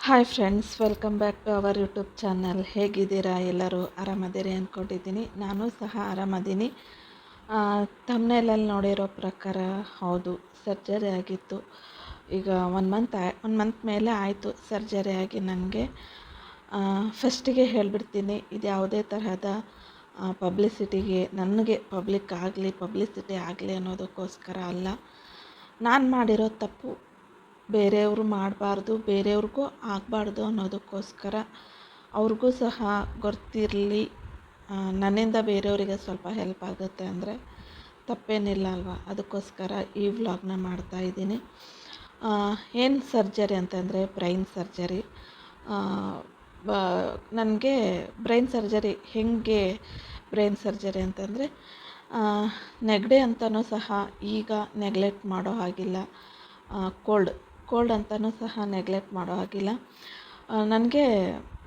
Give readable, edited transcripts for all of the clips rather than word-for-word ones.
Hi friends, welcome back to our YouTube channel. ಹೇಗಿದ್ದೀರಾ? ಎಲ್ಲರೂ ಆರಾಮದಿರಿ ಅಂದ್ಕೊಂಡಿದ್ದೀನಿ. ನಾನು ಸಹ ಆರಾಮದ್ದೀನಿ. ತಮ್ಮನೇಲಲ್ಲಿ ನೋಡಿರೋ ಪ್ರಕಾರ ಹೌದು, ಸರ್ಜರಿ ಆಗಿತ್ತು. ಈಗ ಒನ್ ಮಂತ್ ಮೇಲೆ ಆಯಿತು ಸರ್ಜರಿ ಆಗಿ. ನನಗೆ ಫಸ್ಟಿಗೆ ಹೇಳಿಬಿಡ್ತೀನಿ, ಇದು ಯಾವುದೇ ತರಹದ ಪಬ್ಲಿಸಿಟಿಗೆ, ನನಗೆ ಪಬ್ಲಿಸಿಟಿ ಆಗಲಿ ಅನ್ನೋದಕ್ಕೋಸ್ಕರ ಅಲ್ಲ. ನಾನು ಮಾಡಿರೋ ತಪ್ಪು ಬೇರೆಯವರು ಮಾಡಬಾರ್ದು, ಬೇರೆಯವ್ರಿಗೂ ಆಗಬಾರ್ದು ಅನ್ನೋದಕ್ಕೋಸ್ಕರ, ಅವ್ರಿಗೂ ಸಹ ಗೊತ್ತಿರಲಿ, ನನ್ನಿಂದ ಬೇರೆಯವರಿಗೆ ಸ್ವಲ್ಪ ಹೆಲ್ಪ್ ಆಗುತ್ತೆ ಅಂದರೆ ತಪ್ಪೇನಿಲ್ಲ ಅಲ್ವಾ. ಅದಕ್ಕೋಸ್ಕರ ಈ ವ್ಲಾಗ್ನ ಮಾಡ್ತಾಯಿದ್ದೀನಿ. ಏನು ಸರ್ಜರಿ ಅಂತಂದರೆ ಬ್ರೈನ್ ಸರ್ಜರಿ. ನನಗೆ ಬ್ರೈನ್ ಸರ್ಜರಿ ಹೇಗೆ ಬ್ರೈನ್ ಸರ್ಜರಿ ಅಂತಂದರೆ, ನೆಗಡಿ ಅಂತಲೂ ಸಹ ಈಗ ನೆಗ್ಲೆಕ್ಟ್ ಮಾಡೋ ಹಾಗಿಲ್ಲ. ಕೋಲ್ಡ್ ಅಂತಲೂ ಸಹ ನೆಗ್ಲೆಕ್ಟ್ ಮಾಡೋ ಹಾಗಿಲ್ಲ. ನನಗೆ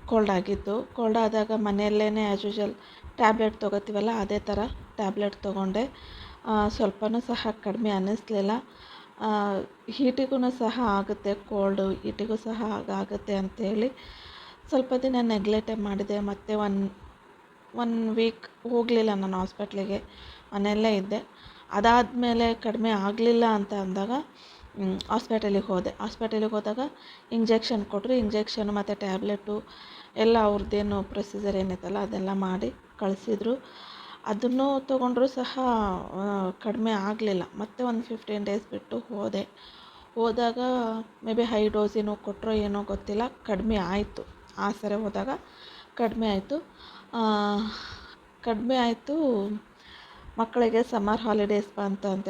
ಕೋಲ್ಡ್ ಆಗಿತ್ತು. ಕೋಲ್ಡ್ ಆದಾಗ ಮನೆಯಲ್ಲೇ ಆ್ಯಸ್ ಯೂಶುವಲ್ ಟ್ಯಾಬ್ಲೆಟ್ ತೊಗೋತೀವಲ್ಲ, ಅದೇ ಥರ ಟ್ಯಾಬ್ಲೆಟ್ ತೊಗೊಂಡೆ. ಸ್ವಲ್ಪನೂ ಸಹ ಕಡಿಮೆ ಅನ್ನಿಸ್ಲಿಲ್ಲ. ಹೀಟಿಗೂ ಸಹ ಆಗುತ್ತೆ, ಕೋಲ್ಡು ಹೀಟಿಗೂ ಸಹ ಆಗುತ್ತೆ ಅಂಥೇಳಿ ಸ್ವಲ್ಪ ದಿನ ನೆಗ್ಲೆಕ್ಟೇ ಮಾಡಿದೆ. ಮತ್ತು ಒನ್ ವೀಕ್ ಹೋಗಲಿಲ್ಲ ನಾನು ಹಾಸ್ಪಿಟ್ಲಿಗೆ, ಮನೆಯಲ್ಲೇ ಇದ್ದೆ. ಅದಾದಮೇಲೆ ಕಡಿಮೆ ಆಗಲಿಲ್ಲ ಅಂತ ಅಂದಾಗ ಹಾಸ್ಪಿಟಲಿಗೆ ಹೋದಾಗ ಇಂಜೆಕ್ಷನ್ ಕೊಟ್ಟರು. ಇಂಜೆಕ್ಷನ್ ಮತ್ತು ಟ್ಯಾಬ್ಲೆಟು ಎಲ್ಲ ಅವ್ರದ್ದೇನು ಪ್ರೊಸೀಜರ್ ಏನಿತ್ತಲ್ಲ ಅದೆಲ್ಲ ಮಾಡಿ ಕಳಿಸಿದ್ರು. ಅದನ್ನು ತೊಗೊಂಡ್ರೂ ಸಹ ಕಡಿಮೆ ಆಗಲಿಲ್ಲ. ಮತ್ತೆ ಒಂದು 15 ಡೇಸ್ ಬಿಟ್ಟು ಹೋದಾಗ ಮೇ ಬಿ ಹೈ ಡೋಸಿನೂ ಕೊಟ್ಟರೋ ಏನೋ ಗೊತ್ತಿಲ್ಲ, ಕಡಿಮೆ ಆಯಿತು. ಆ ಸರಿ ಹೋದಾಗ ಕಡಿಮೆ ಆಯಿತು. ಮಕ್ಕಳಿಗೆ ಸಮ್ಮರ್ ಹಾಲಿಡೇಸ್ ಬಂತು ಅಂತ,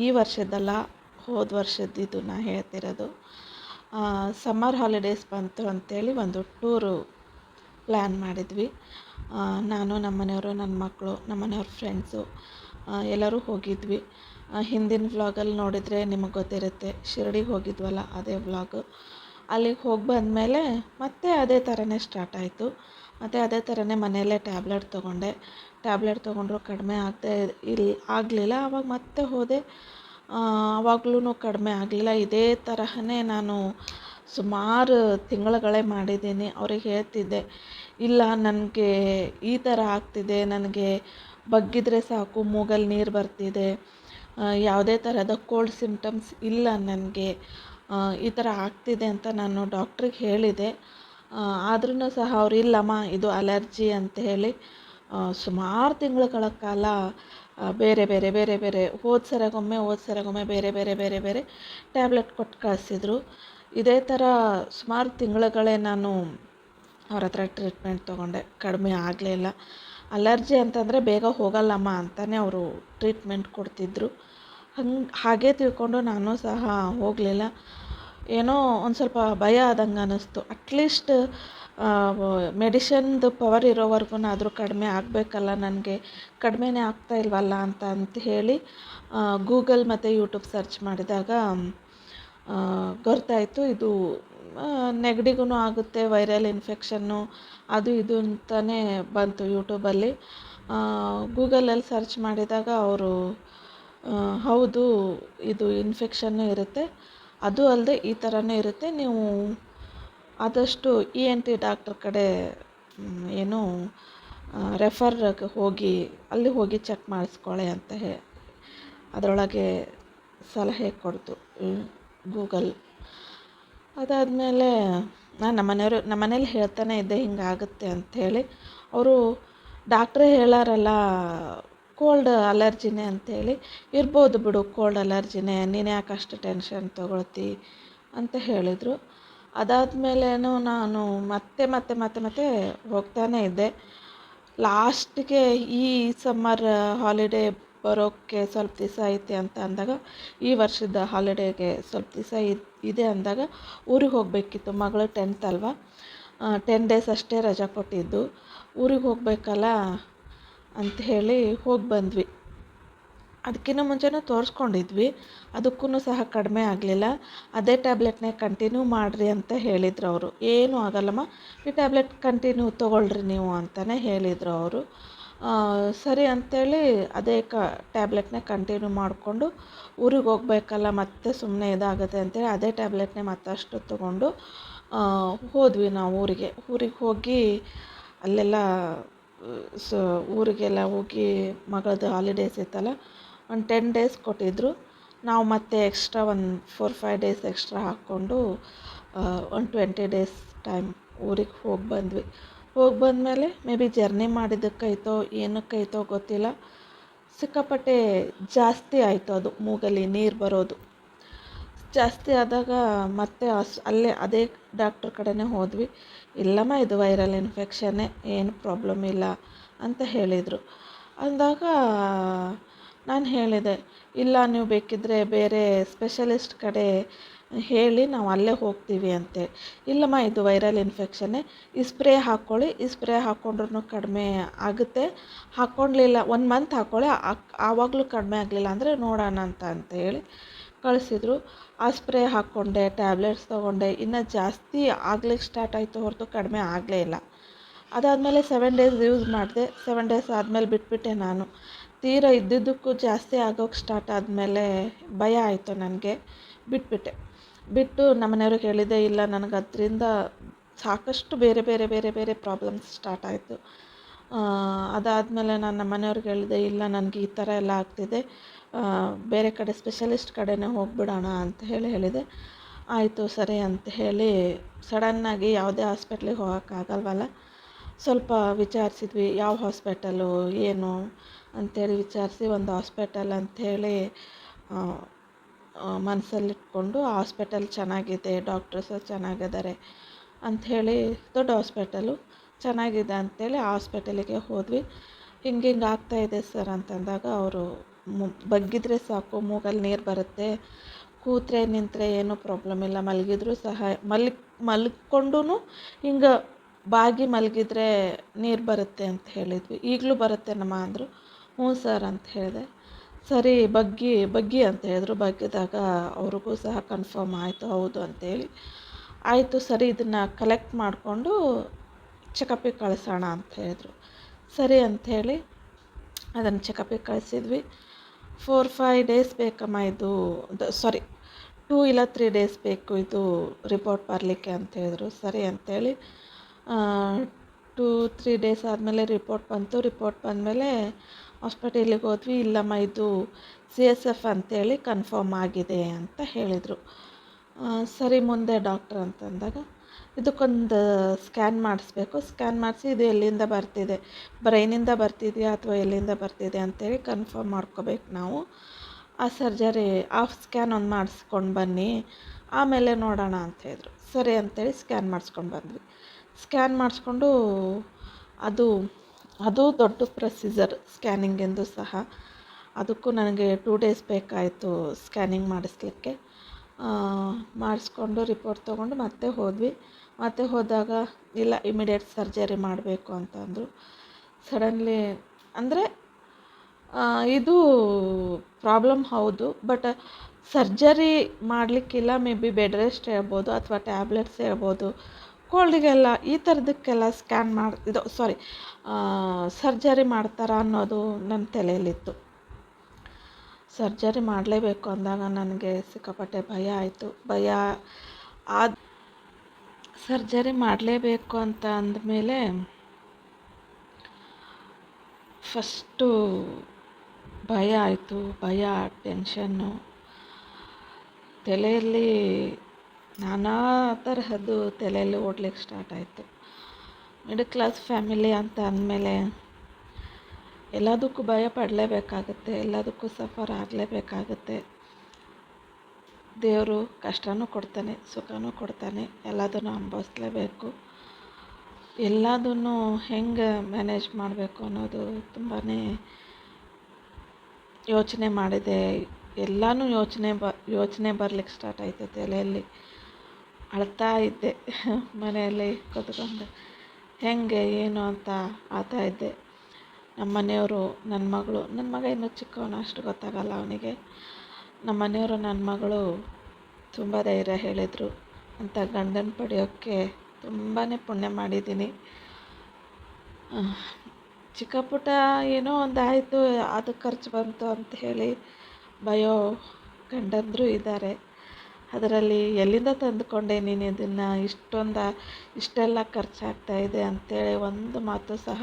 ಈ ವರ್ಷದ್ದಲ್ಲ, ಹೋದ ವರ್ಷದ್ದು ನಾ ಹೇಳ್ತಿರೋದು. ಸಮ್ಮರ್ ಹಾಲಿಡೇಸ್ ಬಂತು ಅಂಥೇಳಿ ಒಂದು ಟೂರು ಪ್ಲ್ಯಾನ್ ಮಾಡಿದ್ವಿ. ನಾನು, ನಮ್ಮ ಮನೆಯವರು, ನನ್ನ ಮಕ್ಕಳು, ನಮ್ಮ ಮನೆಯವ್ರ ಫ್ರೆಂಡ್ಸು ಎಲ್ಲರೂ ಹೋಗಿದ್ವಿ. ಹಿಂದಿನ ವ್ಲಾಗಲ್ಲಿ ನೋಡಿದರೆ ನಿಮಗೆ ಗೊತ್ತಿರುತ್ತೆ, ಶಿರಡಿಗೆ ಹೋಗಿದ್ವಲ್ಲ, ಅದೇ ವ್ಲಾಗು. ಅಲ್ಲಿಗೆ ಹೋಗಿ ಬಂದಮೇಲೆ ಮತ್ತೆ ಅದೇ ಥರನೇ ಸ್ಟಾರ್ಟ್ ಆಯಿತು. ಮತ್ತು ಅದೇ ಥರನೇ ಮನೆಯಲ್ಲೇ ಟ್ಯಾಬ್ಲೆಟ್ ತೊಗೊಂಡ್ರು ಕಡಿಮೆ ಆಗಲಿಲ್ಲ. ಆವಾಗ ಮತ್ತೆ ಹೋದೆ, ಆವಾಗ್ಲೂ ಕಡಿಮೆ ಆಗಲಿಲ್ಲ. ಇದೇ ತರಹನೇ ನಾನು ಸುಮಾರು ತಿಂಗಳುಗಳೇ ಮಾಡಿದ್ದೀನಿ. ಅವ್ರಿಗೆ ಹೇಳ್ತಿದ್ದೆ, ಇಲ್ಲ ನನಗೆ ಈ ಥರ ಆಗ್ತಿದೆ, ನನಗೆ ಬಗ್ಗಿದ್ರೆ ಸಾಕು ಮೂಗಲ್ಲಿ ನೀರು ಬರ್ತಿದೆ, ಯಾವುದೇ ಥರದ ಕೋಲ್ಡ್ ಸಿಮ್ಟಮ್ಸ್ ಇಲ್ಲ ನನಗೆ, ಈ ಥರ ಆಗ್ತಿದೆ ಅಂತ ನಾನು ಡಾಕ್ಟ್ರಿಗೆ ಹೇಳಿದೆ. ಆದ್ರೂ ಸಹ ಅವ್ರು ಇಲ್ಲಮ್ಮ ಇದು ಅಲರ್ಜಿ ಅಂತ ಹೇಳಿ ಸುಮಾರು ತಿಂಗಳುಗಳ ಕಾಲ ಬೇರೆ ಹೋದ ಸರಿಗೊಮ್ಮೆ ಬೇರೆ ಟ್ಯಾಬ್ಲೆಟ್ ಕೊಟ್ಟು ಕಳಿಸಿದ್ರು. ಇದೇ ಥರ ಸುಮಾರು ತಿಂಗಳುಗಳೇ ನಾನು ಅವ್ರ ಹತ್ರ ಟ್ರೀಟ್ಮೆಂಟ್ ತೊಗೊಂಡೆ, ಕಡಿಮೆ ಆಗಲಿಲ್ಲ. ಅಲರ್ಜಿ ಅಂತಂದರೆ ಬೇಗ ಹೋಗಲ್ಲಮ್ಮ ಅಂತಲೇ ಅವರು ಟ್ರೀಟ್ಮೆಂಟ್ ಕೊಡ್ತಿದ್ರು. ಹಾಗೆ ತಿಳ್ಕೊಂಡು ನಾನು ಸಹ ಹೋಗಲಿಲ್ಲ. ಏನೋ ಒಂದು ಸ್ವಲ್ಪ ಭಯ ಆದಂಗೆ ಅನ್ನಿಸ್ತು. ಅಟ್ಲೀಸ್ಟ್ ಮೆಡಿಷನ್ದು ಪವರ್ ಇರೋವರೆಗೂ ಕಡಿಮೆ ಆಗಬೇಕಲ್ಲ, ನನಗೆ ಕಡಿಮೆನೇ ಆಗ್ತಾ ಇಲ್ವಲ್ಲ ಅಂತ ಹೇಳಿ ಗೂಗಲ್ ಮತ್ತು ಯೂಟ್ಯೂಬ್ ಸರ್ಚ್ ಮಾಡಿದಾಗ ಗೊತ್ತಾಯಿತು, ಇದು ನೆಗಡಿಗೂ ಆಗುತ್ತೆ, ವೈರಲ್ ಇನ್ಫೆಕ್ಷನ್ನು ಅದು ಇದು ಅಂತಲೇ ಬಂತು ಯೂಟ್ಯೂಬಲ್ಲಿ. ಗೂಗಲಲ್ಲಿ ಸರ್ಚ್ ಮಾಡಿದಾಗ ಅವರು ಹೌದು, ಇದು ಇನ್ಫೆಕ್ಷನ್ನು ಇರುತ್ತೆ, ಅದು ಅಲ್ಲದೆ ಈ ಥರನೂ ಇರುತ್ತೆ, ನೀವು ಆದಷ್ಟು ENT ಡಾಕ್ಟ್ರ್ ಕಡೆ ಏನು ರೆಫರ್ಗೆ ಅಲ್ಲಿ ಹೋಗಿ ಚೆಕ್ ಮಾಡಿಸ್ಕೊಳ್ಳಿ ಅಂತ ಅದರೊಳಗೆ ಸಲಹೆ ಕೊಡ್ತು ಗೂಗಲ್. ಅದಾದಮೇಲೆ ನಾನು ನಮ್ಮ ಮನೇಲಿ ಹೇಳ್ತಾನೆ ಇದ್ದೆ ಹಿಂಗಾಗುತ್ತೆ ಅಂಥೇಳಿ. ಅವರು ಡಾಕ್ಟ್ರೇ ಹೇಳಾರಲ್ಲ ಕೋಲ್ಡ್ ಅಲರ್ಜಿನೇ ಅಂಥೇಳಿ, ಇರ್ಬೋದು ಬಿಡು ಕೋಲ್ಡ್ ಅಲರ್ಜಿನೇ, ನೀನು ಯಾಕೆ ಅಷ್ಟು ಟೆನ್ಷನ್ ತೊಗೊಳ್ತಿ ಅಂತ ಹೇಳಿದರು. ಅದಾದಮೇಲೇನು ನಾನು ಮತ್ತೆ ಹೋಗ್ತಾನೆ ಇದ್ದೆ. ಲಾಸ್ಟಿಗೆ ಈ ಸಮ್ಮರ್ ಹಾಲಿಡೇ ಬರೋಕ್ಕೆ ಸ್ವಲ್ಪ ದಿವಸ ಐತೆ ಅಂತ ಅಂದಾಗ, ಈ ವರ್ಷದ ಹಾಲಿಡೇಗೆ ಸ್ವಲ್ಪ ದಿವಸ ಇದೆ ಅಂದಾಗ ಊರಿಗೆ ಹೋಗಬೇಕಿತ್ತು. ಮಗಳು 10th ಅಲ್ವಾ, 10 ಡೇಸ್ ಅಷ್ಟೇ ರಜಾ ಕೊಟ್ಟಿದ್ದು. ಊರಿಗೆ ಹೋಗಬೇಕಲ್ಲ ಅಂತ ಹೇಳಿ ಹೋಗಿ ಬಂದ್ವಿ. ಅದಕ್ಕಿಂತ ಮುಂಚೆನೂ ತೋರಿಸ್ಕೊಂಡಿದ್ವಿ, ಅದಕ್ಕೂ ಸಹ ಕಡಿಮೆ ಆಗಲಿಲ್ಲ. ಅದೇ ಟ್ಯಾಬ್ಲೆಟ್ನೇ ಕಂಟಿನ್ಯೂ ಮಾಡಿರಿ ಅಂತ ಹೇಳಿದರು ಅವರು. ಏನೂ ಆಗಲ್ಲಮ್ಮ, ಈ ಟ್ಯಾಬ್ಲೆಟ್ ಕಂಟಿನ್ಯೂ ತೊಗೊಳ್ರಿ ನೀವು ಅಂತಲೇ ಹೇಳಿದರು ಅವರು. ಸರಿ ಅಂಥೇಳಿ ಅದೇ ಟ್ಯಾಬ್ಲೆಟ್ನೇ ಕಂಟಿನ್ಯೂ ಮಾಡಿಕೊಂಡು ಊರಿಗೆ ಹೋಗ್ಬೇಕಲ್ಲ ಮತ್ತೆ ಸುಮ್ಮನೆ ಇದಾಗುತ್ತೆ ಅಂತೇಳಿ ಅದೇ ಟ್ಯಾಬ್ಲೆಟ್ನೇ ಮತ್ತಷ್ಟು ತೊಗೊಂಡು ಹೋದ್ವಿ ನಾವು ಊರಿಗೆ ಹೋಗಿ ಅಲ್ಲೆಲ್ಲ ಸೊ ಊರಿಗೆಲ್ಲ ಹೋಗಿ ಮಗಳದ್ದು ಹಾಲಿಡೇಸ್ ಇತ್ತಲ್ಲ, ಒಂದು 10 ಡೇಸ್ ಕೊಟ್ಟಿದ್ದರು. ನಾವು ಮತ್ತೆ ಎಕ್ಸ್ಟ್ರಾ ಒಂದು 4-5 ಡೇಸ್ ಎಕ್ಸ್ಟ್ರಾ ಹಾಕ್ಕೊಂಡು ಒಂದು 20 ಡೇಸ್ ಟೈಮ್ ಊರಿಗೆ ಹೋಗಿ ಬಂದ್ವಿ. ಹೋಗಿ ಬಂದಮೇಲೆ ಮೇ ಬಿ ಜರ್ನಿ ಮಾಡಿದ್ದಕ್ಕೈತೋ ಏನಕ್ಕೈತೋ ಗೊತ್ತಿಲ್ಲ, ಸಿಕ್ಕಾಪಟ್ಟೆ ಜಾಸ್ತಿ ಆಯಿತು ಅದು ಮೂಗಲ್ಲಿ ನೀರು ಬರೋದು. ಜಾಸ್ತಿ ಆದಾಗ ಮತ್ತೆ ಅಲ್ಲೇ ಅದೇ ಡಾಕ್ಟ್ರ್ ಕಡೆನೇ ಹೋದ್ವಿ. ಇಲ್ಲಮ್ಮ ಇದು ವೈರಲ್ ಇನ್ಫೆಕ್ಷನ್ನೇ, ಏನು ಪ್ರಾಬ್ಲಮ್ ಇಲ್ಲ ಅಂತ ಹೇಳಿದರು. ಅಂದಾಗ ನಾನು ಹೇಳಿದೆ, ಇಲ್ಲ ನೀವು ಬೇಕಿದ್ದರೆ ಬೇರೆ ಸ್ಪೆಷಲಿಸ್ಟ್ ಕಡೆ ಹೇಳಿ ನಾವು ಅಲ್ಲೇ ಹೋಗ್ತೀವಿ ಅಂತೇಳಿ. ಇಲ್ಲಮ್ಮ ಇದು ವೈರಲ್ ಇನ್ಫೆಕ್ಷನ್ನೇ, ಈ ಸ್ಪ್ರೇ ಹಾಕ್ಕೊಳ್ಳಿ, ಈ ಸ್ಪ್ರೇ ಹಾಕ್ಕೊಂಡ್ರೂ ಕಡಿಮೆ ಆಗುತ್ತೆ, ಹಾಕ್ಕೊಳ್ಳಿಲ್ಲ 1 ಮಂತ್ ಹಾಕ್ಕೊಳ್ಳಿ, ಆವಾಗಲೂ ಕಡಿಮೆ ಆಗಲಿಲ್ಲ ಅಂದರೆ ನೋಡೋಣ ಅಂತ ಹೇಳಿ ಕಳಿಸಿದ್ರು. ಆ ಸ್ಪ್ರೇ ಹಾಕ್ಕೊಂಡೆ, ಟ್ಯಾಬ್ಲೆಟ್ಸ್ ತೊಗೊಂಡೆ, ಇನ್ನೂ ಜಾಸ್ತಿ ಆಗ್ಲಿಕ್ಕೆ ಸ್ಟಾರ್ಟ್ ಆಯಿತು ಹೊರತು ಕಡಿಮೆ ಆಗಲೇ ಇಲ್ಲ. ಅದಾದಮೇಲೆ 7 ಡೇಸ್ ಯೂಸ್ ಮಾಡಿದೆ. 7 ಡೇಸ್ ಆದಮೇಲೆ ಬಿಟ್ಬಿಟ್ಟೆ ನಾನು. ತೀರಾ ಇದ್ದಿದ್ದಕ್ಕೂ ಜಾಸ್ತಿ ಆಗೋಕ್ಕೆ ಸ್ಟಾರ್ಟ್ ಆದಮೇಲೆ ಭಯ ಆಯಿತು ನನಗೆ, ಬಿಟ್ಬಿಟ್ಟೆ. ಬಿಟ್ಟು ನಮ್ಮನೆಯವ್ರಿಗೆ ಹೇಳಿದೆ, ಇಲ್ಲ ನನಗೆ ಅದರಿಂದ ಸಾಕಷ್ಟು ಬೇರೆ ಬೇರೆ ಬೇರೆ ಬೇರೆ ಪ್ರಾಬ್ಲಮ್ಸ್ ಸ್ಟಾರ್ಟ್ ಆಯಿತು. ಅದಾದಮೇಲೆ ನಾನು ನಮ್ಮನೆಯವ್ರಿಗೆ ಹೇಳಿದೆ, ಇಲ್ಲ ನನಗೆ ಈ ಥರ ಎಲ್ಲ ಆಗ್ತಿದೆ, ಬೇರೆ ಕಡೆ ಸ್ಪೆಷಲಿಸ್ಟ್ ಕಡೆನೇ ಹೋಗಿಬಿಡೋಣ ಅಂತ ಹೇಳಿದೆ. ಆಯಿತು ಸರಿ ಅಂತ ಹೇಳಿ ಸಡನ್ನಾಗಿ ಯಾವುದೇ ಹಾಸ್ಪಿಟ್ಲಿಗೆ ಹೋಗೋಕ್ಕಾಗಲ್ವಲ್ಲ, ಸ್ವಲ್ಪ ವಿಚಾರಿಸಿದ್ವಿ ಯಾವ ಹಾಸ್ಪಿಟಲು ಏನು ಅಂಥೇಳಿ ವಿಚಾರಿಸಿ ಒಂದು ಹಾಸ್ಪಿಟಲ್ ಅಂಥೇಳಿ ಮನಸ್ಸಲ್ಲಿಟ್ಕೊಂಡು ಆ ಹಾಸ್ಪಿಟಲ್ ಚೆನ್ನಾಗಿದೆ, ಡಾಕ್ಟರ್ಸು ಚೆನ್ನಾಗಿದ್ದಾರೆ ಅಂಥೇಳಿ, ದೊಡ್ಡ ಹಾಸ್ಪಿಟಲು ಚೆನ್ನಾಗಿದೆ ಅಂಥೇಳಿ ಆ ಹಾಸ್ಪಿಟಲಿಗೆ ಹೋದ್ವಿ. ಹಿಂಗೆ ಆಗ್ತಾಯಿದೆ ಸರ್ ಅಂತಂದಾಗ ಅವರು ಬಗ್ಗಿದ್ರೆ ಸಾಕು ಮೂಗಲ್ಲಿ ನೀರು ಬರುತ್ತೆ, ಕೂತ್ರೆ ನಿಂತರೆ ಏನೂ ಪ್ರಾಬ್ಲಮ್ ಇಲ್ಲ, ಮಲಗಿದ್ರೂ ಸಹ ಮಲ್ಕೊಂಡು ಹಿಂಗೆ ಬಾಗಿ ಮಲಗಿದ್ರೆ ನೀರು ಬರುತ್ತೆ ಅಂತ ಹೇಳಿದ್ವಿ. ಈಗಲೂ ಬರುತ್ತೇನಮ್ಮ ಅಂದರು. ಹ್ಞೂ ಸರ್ ಅಂತ ಹೇಳಿದೆ. ಸರಿ ಬಗ್ಗಿ ಅಂತ ಹೇಳಿದ್ರು. ಬಗ್ಗಿದಾಗ ಅವ್ರಿಗೂ ಸಹ ಕನ್ಫರ್ಮ್ ಆಯಿತು ಹೌದು ಅಂತೇಳಿ. ಆಯಿತು ಸರಿ ಇದನ್ನು ಕಲೆಕ್ಟ್ ಮಾಡಿಕೊಂಡು ಚೆಕಪ್ಪಿಗೆ ಕಳಿಸೋಣ ಅಂತ ಹೇಳಿದ್ರು. ಸರಿ ಅಂಥೇಳಿ ಅದನ್ನು ಚೆಕಪ್ಪಿಗೆ ಕಳಿಸಿದ್ವಿ. 4-5 ಡೇಸ್ ಬೇಕಮ್ಮ ಇದು, 2 ಇಲ್ಲ 3 ಡೇಸ್ ಬೇಕು ಇದು ರಿಪೋರ್ಟ್ ಬರಲಿಕ್ಕೆ ಅಂತ ಹೇಳಿದ್ರು. ಸರಿ ಅಂಥೇಳಿ 2-3 ಡೇಸ್ ಆದಮೇಲೆ ರಿಪೋರ್ಟ್ ಬಂತು. ರಿಪೋರ್ಟ್ ಬಂದಮೇಲೆ ಹಾಸ್ಪಿಟಲಿಗೆ ಹೋದ್ವಿ. ಇಲ್ಲಮ್ಮ ಇದು CSF ಅಂತೇಳಿ ಕನ್ಫರ್ಮ್ ಆಗಿದೆ ಅಂತ ಹೇಳಿದರು. ಸರಿ ಮುಂದೆ ಡಾಕ್ಟ್ರ್ ಅಂತಂದಾಗ ಇದಕ್ಕೊಂದು ಸ್ಕ್ಯಾನ್ ಮಾಡಿಸ್ಬೇಕು, ಸ್ಕ್ಯಾನ್ ಮಾಡಿಸಿ ಇದು ಎಲ್ಲಿಂದ ಬರ್ತಿದೆ, ಬ್ರೈನಿಂದ ಬರ್ತಿದೆಯಾ ಅಥವಾ ಎಲ್ಲಿಂದ ಬರ್ತಿದೆ ಅಂತೇಳಿ ಕನ್ಫರ್ಮ್ ಮಾಡ್ಕೋಬೇಕು ನಾವು. ಆ ಸ್ಕ್ಯಾನ್ ಒಂದು ಮಾಡಿಸ್ಕೊಂಡು ಬನ್ನಿ, ಆಮೇಲೆ ನೋಡೋಣ ಅಂಥೇಳಿದ್ರು. ಸರಿ ಅಂಥೇಳಿ ಸ್ಕ್ಯಾನ್ ಮಾಡಿಸ್ಕೊಂಡು ಬಂದ್ವಿ. ಸ್ಕ್ಯಾನ್ ಮಾಡಿಸ್ಕೊಂಡು ಅದು ದೊಡ್ಡ ಪ್ರೊಸೀಜರ್ ಸ್ಕ್ಯಾನಿಂಗಿಂದು ಸಹ. ಅದಕ್ಕೂ ನನಗೆ 2 ಡೇಸ್ ಬೇಕಾಯಿತು ಸ್ಕ್ಯಾನಿಂಗ್ ಮಾಡಿಸ್ಲಿಕ್ಕೆ. ಮಾಡಿಸ್ಕೊಂಡು ರಿಪೋರ್ಟ್ ತೊಗೊಂಡು ಮತ್ತೆ ಹೋದ್ವಿ. ಮತ್ತೆ ಹೋದಾಗ ಇಲ್ಲ ಇಮಿಡಿಯೇಟ್ ಸರ್ಜರಿ ಮಾಡಬೇಕು ಅಂತಂದರು. ಸಡನ್ಲಿ ಅಂದರೆ ಇದು ಪ್ರಾಬ್ಲಮ್ ಹೌದು, ಬಟ್ ಸರ್ಜರಿ ಮಾಡಲಿಕ್ಕಿಲ್ಲ, ಮೇ ಬಿ ಬೆಡ್ ರೆಸ್ಟ್ ಹೇಳ್ಬೋದು ಅಥವಾ ಟ್ಯಾಬ್ಲೆಟ್ಸ್ ಹೇಳ್ಬೋದು. ಕೋಲ್ಡಿಗೆಲ್ಲ ಈ ಥರದಕ್ಕೆಲ್ಲ ಸರ್ಜರಿ ಮಾಡ್ತಾರಾ ಅನ್ನೋದು ನನ್ನ ತಲೆಯಲ್ಲಿತ್ತು. ಸರ್ಜರಿ ಮಾಡಲೇಬೇಕು ಅಂದಾಗ ನನಗೆ ಸಿಕ್ಕಾಪಟ್ಟೆ ಭಯ ಆಯಿತು. ಸರ್ಜರಿ ಮಾಡಲೇಬೇಕು ಅಂತ ಅಂದಮೇಲೆ ಫಸ್ಟು ಭಯ ಆಯಿತು. ಟೆನ್ಷನ್ನು, ತಲೆಯಲ್ಲಿ ನಾನಾ ತರಹದ್ದು ತಲೆಯಲ್ಲಿ ಓಡ್ಲಿಕ್ಕೆ ಸ್ಟಾರ್ಟ್ ಆಯಿತು. ಮಿಡಲ್ ಕ್ಲಾಸ್ ಫ್ಯಾಮಿಲಿ ಅಂತ ಅಂದಮೇಲೆ ಎಲ್ಲದಕ್ಕೂ ಭಯ ಪಡಲೇಬೇಕಾಗುತ್ತೆ, ಎಲ್ಲದಕ್ಕೂ ಸಫರ್ ಆಗಲೇಬೇಕಾಗುತ್ತೆ. ದೇವರು ಕಷ್ಟನೂ ಕೊಡ್ತಾನೆ, ಸುಖನೂ ಕೊಡ್ತಾನೆ, ಎಲ್ಲದನ್ನು ಅನುಭವಿಸ್ಲೇಬೇಕು. ಎಲ್ಲದನ್ನು ಹೆಂಗೆ ಮ್ಯಾನೇಜ್ ಮಾಡಬೇಕು ಅನ್ನೋದು ತುಂಬಾ ಯೋಚನೆ ಮಾಡಿದೆ. ಎಲ್ಲನೂ ಯೋಚನೆ ಬರಲಿಕ್ಕೆ ಸ್ಟಾರ್ಟ್ ಆಯಿತು ತಲೆಯಲ್ಲಿ. ಅಳ್ತಾ ಇದ್ದೆ ಮನೆಯಲ್ಲಿ ಕೂತ್ಕೊಂಡು, ಹೆಂಗೆ ಏನು ಅಂತ ಅಳ್ತಾ ಇದ್ದೆ. ನಮ್ಮ ಮನೆಯವರು, ನನ್ನ ಮಗ ಇನ್ನೂ ಚಿಕ್ಕವನು, ಅಷ್ಟು ಗೊತ್ತಾಗಲ್ಲ ಅವನಿಗೆ. ನಮ್ಮ ಮನೆಯವರು ನನ್ನ ಮಗಳು ತುಂಬ ಧೈರ್ಯ ಹೇಳಿದರು. ಅಂತ ಗಂಡನ ಪಡೆಯೋಕ್ಕೆ ತುಂಬಾ ಪುಣ್ಯ ಮಾಡಿದ್ದೀನಿ. ಚಿಕ್ಕ ಪುಟ್ಟ ಏನೋ ಒಂದು ಆಯಿತು, ಅದು ಖರ್ಚು ಬಂತು ಅಂತ ಹೇಳಿ ಬಯೋ ಗಂಡಂದರು ಇದ್ದಾರೆ. ಅದರಲ್ಲಿ ಎಲ್ಲಿಂದ ತಂದುಕೊಂಡೆ ನೀನು ಇದನ್ನು, ಇಷ್ಟೆಲ್ಲ ಖರ್ಚಾಗ್ತಾ ಇದೆ ಅಂತೇಳಿ ಒಂದು ಮಾತು ಸಹ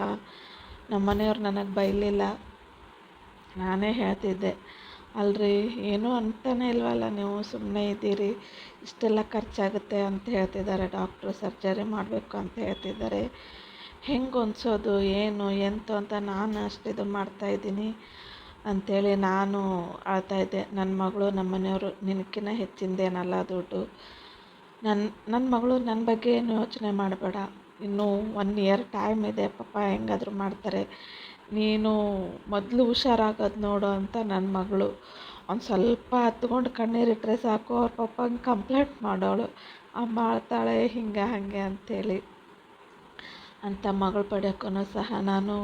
ನಮ್ಮ ಮನೆಯವ್ರು ನನಗೆ ಬೈಲಿಲ್ಲ. ನಾನೇ ಹೇಳ್ತಿದ್ದೆ, ಅಲ್ರಿ ಏನೂ ಅಂತಾನೆ ಇಲ್ವಲ್ಲ, ನೀವು ಸುಮ್ಮನೆ ಇದ್ದೀರಿ, ಇಷ್ಟೆಲ್ಲ ಖರ್ಚಾಗುತ್ತೆ ಅಂತ ಹೇಳ್ತಿದ್ದಾರೆ, ಡಾಕ್ಟ್ರು ಸರ್ಜರಿ ಮಾಡಬೇಕು ಅಂತ ಹೇಳ್ತಿದ್ದಾರೆ, ಹೆಂಗೆ ಹೊಂದ್ಸೋದು ಏನು ಎಂತು ಅಂತ ನಾನು ಅಷ್ಟು ಇದು ಮಾಡ್ತಾಯಿದ್ದೀನಿ ಅಂಥೇಳಿ ನಾನು ಅಳ್ತಾಯಿದ್ದೆ. ನನ್ನ ಮಗಳು ನಮ್ಮ ಮನೆಯವರು ನಿನಕ್ಕಿಂತ ಹೆಚ್ಚಿಂದೇನಲ್ಲ ದುಡ್ಡು, ನನ್ನ ಮಗಳು ನನ್ನ ಬಗ್ಗೆ ಏನು ಯೋಚನೆ ಮಾಡಬೇಡ, ಇನ್ನೂ 1 ಇಯರ್ ಟೈಮ್ ಇದೆ, ಪಾಪ ಹೆಂಗಾದರೂ ಮಾಡ್ತಾರೆ, ನೀನು ಮೊದಲು ಹುಷಾರಾಗೋದು ನೋಡು ಅಂತ ನನ್ನ ಮಗಳು. ಒಂದು ಸ್ವಲ್ಪ ಹತ್ಕೊಂಡು ಕಣ್ಣೀರಿಟ್ಟರೆ ಸಾಕು ಅವ್ರ ಪಪ್ಪಂಗೆ ಕಂಪ್ಲೇಂಟ್ ಮಾಡೋಳು, ಅಮ್ಮ ಅಳ್ತಾಳೆ ಹಿಂಗೆ ಹಾಗೆ ಅಂಥೇಳಿ. ಅಂಥ ಮಗಳು ಪಡೆಯೋಕ್ಕೂ ಸಹ ನಾನು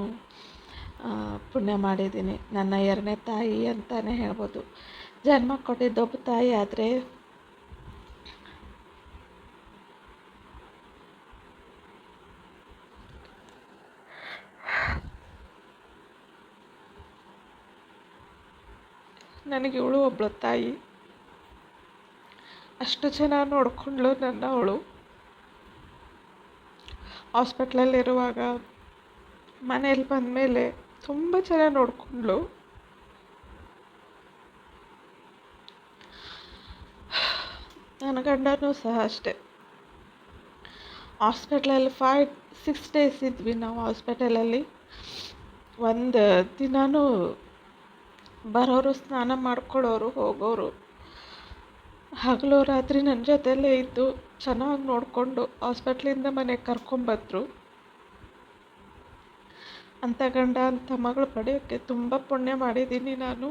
ಪುಣ್ಯ ಮಾಡಿದ್ದೀನಿ. ನನ್ನ 2ನೇ ತಾಯಿ ಅಂತಲೇ ಹೇಳ್ಬೋದು. ಜನ್ಮ ಕೊಟ್ಟಿದ್ದೊಬ್ಬ ತಾಯಿ ಆದರೆ ನನಗೆ ಇವಳು ಒಬ್ಬಳು ತಾಯಿ. ಅಷ್ಟು ಚೆನ್ನಾಗಿ ನೋಡಿಕೊಂಡ್ಳು ನನ್ನ ಅವಳು. ಹಾಸ್ಪಿಟ್ಲಲ್ಲಿರುವಾಗ ಮನೇಲಿ ಬಂದಮೇಲೆ ತುಂಬ ಚೆನ್ನಾಗಿ ನೋಡಿಕೊಂಡ್ಳು. ನನ್ನ ಗಂಡನೂ ಸಹ ಅಷ್ಟೆ. ಹಾಸ್ಪಿಟ್ಲಲ್ಲಿ 5-6 ಡೇಸ್ ಇದ್ವಿ ನಾವು ಹಾಸ್ಪಿಟಲಲ್ಲಿ. ಒಂದು ದಿನವೂ ಬರೋರು, ಸ್ನಾನ ಮಾಡ್ಕೊಳ್ಳೋರು, ಹೋಗೋರು, ಹಗಲು ರಾತ್ರಿ ನನ್ನ ಜೊತೆಯಲ್ಲೇ ಇದ್ದು ಚೆನ್ನಾಗಿ ನೋಡಿಕೊಂಡು ಹಾಸ್ಪಿಟ್ಲಿಂದ ಮನೆಗೆ ಕರ್ಕೊಂಬಂದರು. ಅಂಥ ಗಂಡ ಅಂಥ ಮಗಳು ಪಡೆಯೋಕ್ಕೆ ತುಂಬ ಪುಣ್ಯ ಮಾಡಿದ್ದೀನಿ ನಾನು.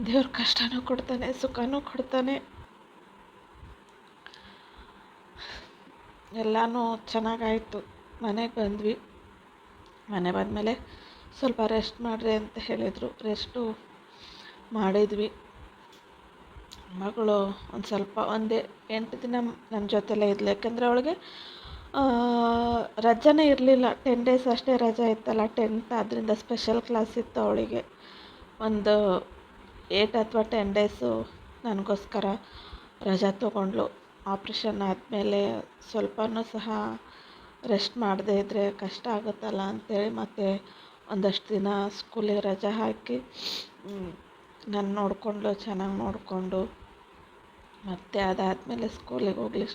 ದೇವ್ರ ಕಷ್ಟನೂ ಕೊಡ್ತಾನೆ, ಸುಖನೂ ಕೊಡ್ತಾನೆ. ಎಲ್ಲನೂ ಚೆನ್ನಾಗಾಯಿತು. ಮನೆಗೆ ಬಂದ್ವಿ. ಮನೆ ಬಂದಮೇಲೆ ಸ್ವಲ್ಪ ರೆಸ್ಟ್ ಮಾಡಿರಿ ಅಂತ ಹೇಳಿದರು. ರೆಸ್ಟು ಮಾಡಿದ್ವಿ. ಮಗಳು ಒಂದು ಸ್ವಲ್ಪ 8 ದಿನ ನನ್ನ ಜೊತೆಲೇ ಇದ್ಲು. ಯಾಕೆಂದರೆ ಅವಳಿಗೆ ರಜೆನೇ ಇರಲಿಲ್ಲ. 10 ಡೇಸ್ ಅಷ್ಟೇ ರಜೆ ಇತ್ತಲ್ಲ, 10th ಆದ್ದರಿಂದ ಸ್ಪೆಷಲ್ ಕ್ಲಾಸ್ ಇತ್ತು ಅವಳಿಗೆ. ಒಂದು 8 ಅಥವಾ 10 ಡೇಸು ನನಗೋಸ್ಕರ ರಜೆ ತೊಗೊಂಡ್ಳು. ಆಪ್ರೇಷನ್ ಆದಮೇಲೆ ಸ್ವಲ್ಪನೂ ಸಹ ರೆಸ್ಟ್ ಮಾಡದೇ ಇದ್ದರೆ ಕಷ್ಟ ಆಗುತ್ತಲ್ಲ ಅಂಥೇಳಿ ಮತ್ತೆ ಒಂದಷ್ಟು ದಿನ ಸ್ಕೂಲಿಗೆ ರಜೆ ಹಾಕಿ ನಾನು ನೋಡಿಕೊಂಡ್ಳು, ಚೆನ್ನಾಗಿ ನೋಡಿಕೊಂಡು ಮತ್ತು ಅದಾದಮೇಲೆ ಸ್ಕೂಲಿಗೆ ಹೋಗ್ಲಿಕ್ಕೆ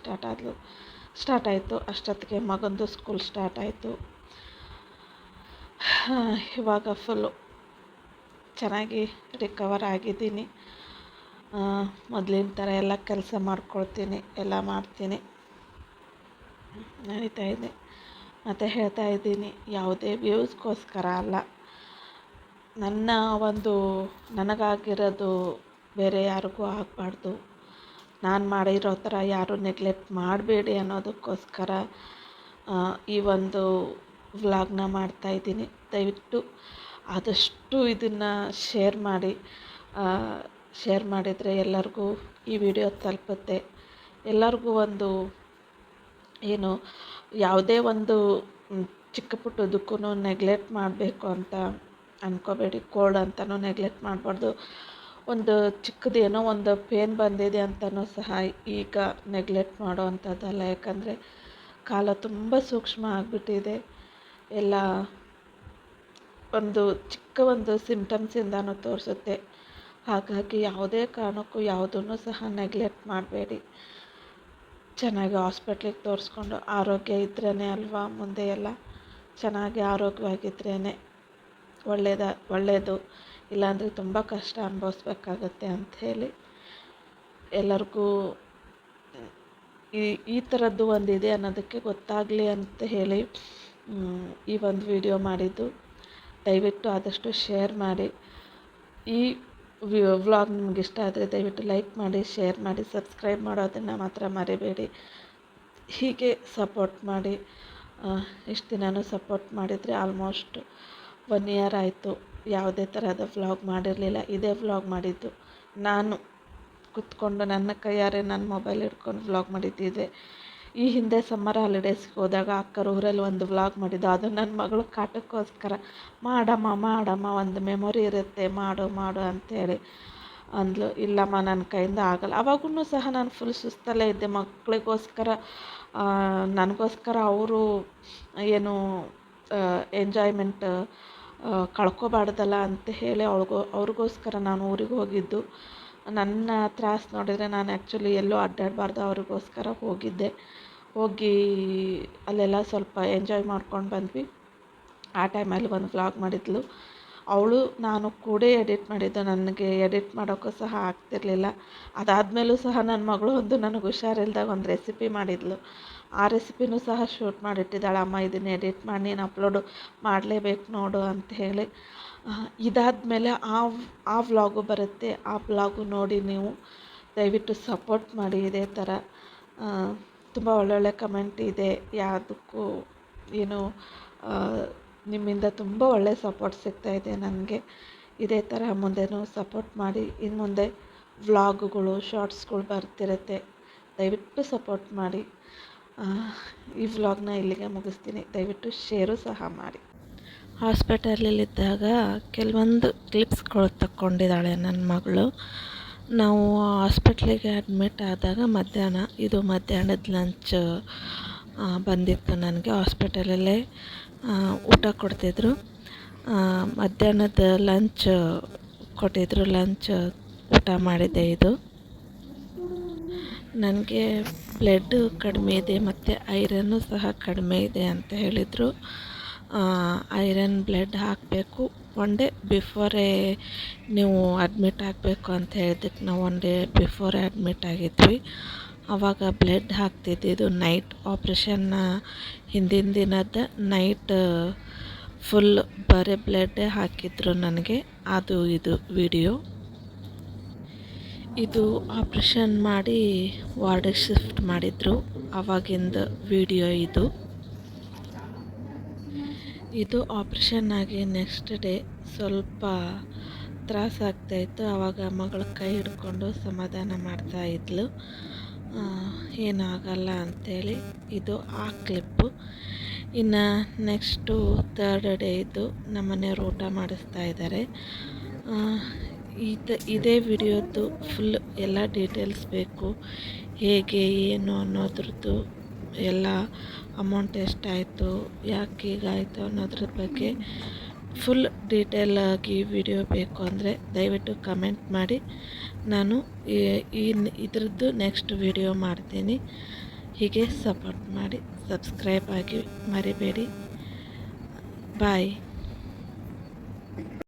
ಸ್ಟಾರ್ಟ್ ಆಯಿತು. ಅಷ್ಟೊತ್ತಿಗೆ ಮಗಂದು ಸ್ಕೂಲ್ ಸ್ಟಾರ್ಟ್ ಆಯಿತು. ಇವಾಗ ಫುಲ್ಲು ಚೆನ್ನಾಗಿ ರಿಕವರ್ ಆಗಿದ್ದೀನಿ. ಮೊದಲಿನ ಥರ ಎಲ್ಲ ಕೆಲಸ ಮಾಡ್ಕೊಳ್ತೀನಿ, ಎಲ್ಲ ಮಾಡ್ತೀನಿ, ನಡೀತಾ ಇದೆ. ಮತ್ತು ಹೇಳ್ತಾ ಇದ್ದೀನಿ, ಯಾವುದೇ ವ್ಯೂಸ್ಗೋಸ್ಕರ ಅಲ್ಲ, ನನಗಾಗಿರೋದು ಬೇರೆ ಯಾರಿಗೂ ಆಗಬಾರ್ದು, ನಾನು ಮಾಡಿರೋ ಥರ ಯಾರೂ ನೆಗ್ಲೆಕ್ಟ್ ಮಾಡಬೇಡಿ ಅನ್ನೋದಕ್ಕೋಸ್ಕರ ಈ ಒಂದು ವ್ಲಾಗ್ನ ಮಾಡ್ತಾಯಿದ್ದೀನಿ. ದಯವಿಟ್ಟು ಆದಷ್ಟು ಇದನ್ನು ಶೇರ್ ಮಾಡಿದರೆ ಎಲ್ಲರಿಗೂ ಈ ವಿಡಿಯೋ ತಲುಪುತ್ತೆ. ಎಲ್ಲರಿಗೂ ಯಾವುದೇ ಒಂದು ಚಿಕ್ಕ ಪುಟ್ಟದಕ್ಕೂ ನೆಗ್ಲೆಕ್ಟ್ ಮಾಡಬೇಕು ಅಂತ ಅಂದ್ಕೋಬೇಡಿ. ಕೋಲ್ಡ್ ಅಂತಲೂ ನೆಗ್ಲೆಕ್ಟ್ ಮಾಡಬಾರ್ದು. ಒಂದು ಚಿಕ್ಕದೇನೋ ಒಂದು ಪೇನ್ ಬಂದಿದೆ ಅಂತಲೂ ಸಹ ಈಗ ನೆಗ್ಲೆಕ್ಟ್ ಮಾಡೋ ಅಂಥದ್ದಲ್ಲ. ಯಾಕಂದರೆ ಕಾಲ ತುಂಬ ಸೂಕ್ಷ್ಮ ಆಗಿಬಿಟ್ಟಿದೆ. ಎಲ್ಲ ಒಂದು ಸಿಂಪ್ಟಮ್ಸಿಂದನೂ ತೋರಿಸುತ್ತೆ. ಹಾಗಾಗಿ ಯಾವುದೇ ಕಾರಣಕ್ಕೂ ಯಾವುದನ್ನು ಸಹ ನೆಗ್ಲೆಕ್ಟ್ ಮಾಡಬೇಡಿ. ಚೆನ್ನಾಗಿ ಹಾಸ್ಪಿಟ್ಲಿಗೆ ತೋರಿಸ್ಕೊಂಡು ಆರೋಗ್ಯ ಇದ್ರೇ ಅಲ್ವಾ ಮುಂದೆ ಎಲ್ಲ. ಚೆನ್ನಾಗಿ ಆರೋಗ್ಯವಾಗಿದ್ರೇ ಒಳ್ಳೆಯದು. ಇಲ್ಲಾಂದರೆ ತುಂಬ ಕಷ್ಟ ಅನುಭವಿಸ್ಬೇಕಾಗತ್ತೆ ಅಂಥೇಳಿ ಎಲ್ಲರಿಗೂ ಈ ಥರದ್ದು ಒಂದಿದೆ ಅನ್ನೋದಕ್ಕೆ ಗೊತ್ತಾಗಲಿ ಅಂತ ಹೇಳಿ ಈ ಒಂದು ವಿಡಿಯೋ ಮಾಡಿದ್ದು. ದಯವಿಟ್ಟು ಆದಷ್ಟು ಶೇರ್ ಮಾಡಿ. ಈ ವ್ಲಾಗ್ ನಿಮ್ಗೆ ಇಷ್ಟ ಆದರೆ ದಯವಿಟ್ಟು ಲೈಕ್ ಮಾಡಿ, ಶೇರ್ ಮಾಡಿ, ಸಬ್ಸ್ಕ್ರೈಬ್ ಮಾಡೋದನ್ನು ಮಾತ್ರ ಮರಿಬೇಡಿ. ಹೀಗೆ ಸಪೋರ್ಟ್ ಮಾಡಿ. ಇಷ್ಟು ದಿನವೂ ಸಪೋರ್ಟ್ ಮಾಡಿದರೆ ಆಲ್ಮೋಸ್ಟ್ 1 ಇಯರ್ ಆಯಿತು. ಯಾವುದೇ ಥರದ ವ್ಲಾಗ್ ಮಾಡಿರಲಿಲ್ಲ, ಇದೇ ವ್ಲಾಗ್ ಮಾಡಿದ್ದು. ನಾನು ಕೂತ್ಕೊಂಡು ನನ್ನ ಕೈಯಾರೆ ನನ್ನ ಮೊಬೈಲ್ ಹಿಡ್ಕೊಂಡು ವ್ಲಾಗ್ ಮಾಡಿದ್ದಿದೆ. ಈ ಹಿಂದೆ ಸಮ್ಮರ್ ಹಾಲಿಡೇಸ್ಗೆ ಹೋದಾಗ ಅಕ್ಕರ ಊರಲ್ಲಿ ಒಂದು ವ್ಲಾಗ್ ಮಾಡಿದ್ದು. ಅದು ನನ್ನ ಮಗಳು ಕಾಟಕ್ಕೋಸ್ಕರ ಮಾಡಮ್ಮ ಒಂದು ಮೆಮೊರಿ ಇರುತ್ತೆ, ಮಾಡು ಅಂತೇಳಿ ಅಂದ್ಲು. ಇಲ್ಲಮ್ಮ ನನ್ನ ಕೈಯಿಂದ ಆಗಲ್ಲ. ಅವಾಗೂ ಸಹ ನಾನು ಫುಲ್ ಸುಸ್ತಲ್ಲೇ ಇದ್ದೆ. ಮಕ್ಕಳಿಗೋಸ್ಕರ ನನಗೋಸ್ಕರ ಅವರು ಏನು ಎಂಜಾಯ್ಮೆಂಟ್ ಕಳ್ಕೊಬಾರ್ದಲ್ಲ ಅಂತ ಹೇಳಿ ಅವ್ರಿಗೋಸ್ಕರ ನಾನು ಊರಿಗೆ ಹೋಗಿದ್ದು. ನನ್ನ ತ್ರಾಸು ನೋಡಿದರೆ ನಾನು ಆ್ಯಕ್ಚುಲಿ ಎಲ್ಲೂ ಅಡ್ಡಾಡಬಾರ್ದು, ಅವ್ರಿಗೋಸ್ಕರ ಹೋಗಿ ಅಲ್ಲೆಲ್ಲ ಸ್ವಲ್ಪ ಎಂಜಾಯ್ ಮಾಡ್ಕೊಂಡು ಬಂದ್ವಿ. ಆ ಟೈಮಲ್ಲಿ ಒಂದು ವ್ಲಾಗ್ ಮಾಡಿದ್ಲು ಅವಳು. ನಾನು ಕೂಡ ಎಡಿಟ್ ಮಾಡಿದ್ದು. ನನಗೆ ಎಡಿಟ್ ಮಾಡೋಕ್ಕೂ ಸಹ ಆಗ್ತಿರಲಿಲ್ಲ. ಅದಾದಮೇಲೂ ಸಹ ನನ್ನ ಮಗಳು ನನಗೆ ಹುಷಾರಿಲ್ದಾಗ ಒಂದು ರೆಸಿಪಿ ಮಾಡಿದ್ಲು. ಆ ರೆಸಿಪಿನೂ ಸಹ ಶೂಟ್ ಮಾಡಿಟ್ಟಿದ್ದಾಳೆ. ಅಮ್ಮ ಇದನ್ನು ಎಡಿಟ್ ಮಾಡಿ ನೀನು ಅಪ್ಲೋಡು ಮಾಡಲೇಬೇಕು ನೋಡು ಅಂತ ಹೇಳಿ. ಇದಾದಮೇಲೆ ಆ ವ್ಲಾಗು ಬರುತ್ತೆ. ಆ ವ್ಲಾಗು ನೋಡಿ ನೀವು ದಯವಿಟ್ಟು ಸಪೋರ್ಟ್ ಮಾಡಿ. ಇದೇ ಥರ ತುಂಬ ಒಳ್ಳೊಳ್ಳೆ ಕಮೆಂಟ್ ಇದೆ. ಯಾವುದಕ್ಕೂ ಏನು ನಿಮ್ಮಿಂದ ತುಂಬ ಒಳ್ಳೆ ಸಪೋರ್ಟ್ ಸಿಗ್ತಾಯಿದೆ ನನಗೆ. ಇದೇ ಥರ ಮುಂದೆನೂ ಸಪೋರ್ಟ್ ಮಾಡಿ. ಇನ್ನು ಮುಂದೆ ವ್ಲಾಗುಗಳು, ಶಾರ್ಟ್ಸ್ಗಳು ಬರ್ತಿರುತ್ತೆ. ದಯವಿಟ್ಟು ಸಪೋರ್ಟ್ ಮಾಡಿ. ಈ ವ್ಲಾಗ್ನ ಇಲ್ಲಿಗೆ ಮುಗಿಸ್ತೀನಿ. ದಯವಿಟ್ಟು ಶೇರು ಸಹ ಮಾಡಿ. ಹಾಸ್ಪಿಟಲಲ್ಲಿದ್ದಾಗ ಕೆಲವೊಂದು ಕ್ಲಿಪ್ಸ್ಗಳು ತಕ್ಕೊಂಡಿದ್ದಾಳೆ ನನ್ನ ಮಗಳು. ನಾವು ಹಾಸ್ಪಿಟ್ಲಿಗೆ ಅಡ್ಮಿಟ್ ಆದಾಗ ಮಧ್ಯಾಹ್ನದ ಲಂಚ್ ಬಂದಿತ್ತು ನನಗೆ. ಹಾಸ್ಪಿಟಲಲ್ಲೇ ಊಟ ಕೊಡ್ತಿದ್ರು. ಮಧ್ಯಾಹ್ನದ ಲಂಚ್ ಕೊಟ್ಟಿದ್ದರು. ಊಟ ಮಾಡಿದ್ದೆ. ಇದು ನನಗೆ ಬ್ಲಡ್ ಕಡಿಮೆ ಇದೆ ಮತ್ತು ಐರನ್ನು ಸಹ ಕಡಿಮೆ ಇದೆ ಅಂತ ಹೇಳಿದರು. ಐರನ್ ಬ್ಲಡ್ ಹಾಕಬೇಕು, ಒನ್ ಡೇ ಬಿಫೋರೇ ನೀವು ಅಡ್ಮಿಟ್ ಆಗಬೇಕು ಅಂತ ಹೇಳಿದ್ದಕ್ಕೆ ನಾವು ಒನ್ ಡೇ ಬಿಫೋರೇ ಅಡ್ಮಿಟ್ ಆಗಿದ್ವಿ. ಆವಾಗ ಬ್ಲಡ್ ಹಾಕ್ತಿದ್ದಿದ್ದು ನೈಟ್ ಆಪ್ರೇಷನ್ನ ಹಿಂದಿನ ದಿನದ ನೈಟ್ ಫುಲ್ ಬರೀ ಬ್ಲಡ್ಡೇ ಹಾಕಿದ್ರು ನನಗೆ. ಅದು ಇದು ವಿಡಿಯೋ. ಇದು ಆಪ್ರೇಷನ್ ಮಾಡಿ ವಾರ್ಡಿಗೆ ಶಿಫ್ಟ್ ಮಾಡಿದರು. ಆವಾಗಿಂದ ವಿಡಿಯೋ ಇದು ಆಪ್ರೇಷನ್ ಆಗಿ ನೆಕ್ಸ್ಟ್ ಡೇ ಸ್ವಲ್ಪ ತ್ರಾಸಾಗ್ತಾಯಿತ್ತು. ಆವಾಗ ಮಗಳ ಕೈ ಹಿಡ್ಕೊಂಡು ಸಮಾಧಾನ ಮಾಡ್ತಾಯಿದ್ಲು, ಏನಾಗಲ್ಲ ಅಂಥೇಳಿ. ಇದು ಆ ಕ್ಲಿಪ್ಪು. ಇನ್ನು ನೆಕ್ಸ್ಟು ಥರ್ಡ್ ಡೇ ಇದ್ದು ನಮ್ಮನೆಯವ್ರು ಊಟ ಮಾಡಿಸ್ತಾ ಇದ್ದಾರೆ. ಇದೇ ವಿಡಿಯೋದ್ದು ಫುಲ್ ಎಲ್ಲ ಡೀಟೇಲ್ಸ್ ಬೇಕು, ಹೇಗೆ ಏನು ಅನ್ನೋದ್ರದ್ದು ಎಲ್ಲ ಅಮೌಂಟ್ ಎಷ್ಟಾಯಿತು, ಯಾಕೆ ಹೀಗಾಯಿತು ಅನ್ನೋದ್ರ ಬಗ್ಗೆ ಫುಲ್ ಡೀಟೇಲಾಗಿ ವಿಡಿಯೋ ಬೇಕು ಅಂದರೆ ದಯವಿಟ್ಟು ಕಮೆಂಟ್ ಮಾಡಿ. ನಾನು ಇದರದ್ದು ನೆಕ್ಸ್ಟ್ ವಿಡಿಯೋ ಮಾಡ್ತೀನಿ. ಹೀಗೆ ಸಪೋರ್ಟ್ ಮಾಡಿ, ಸಬ್ಸ್ಕ್ರೈಬ್ ಆಗಿ ಮರಿಬೇಡಿ. ಬಾಯ್.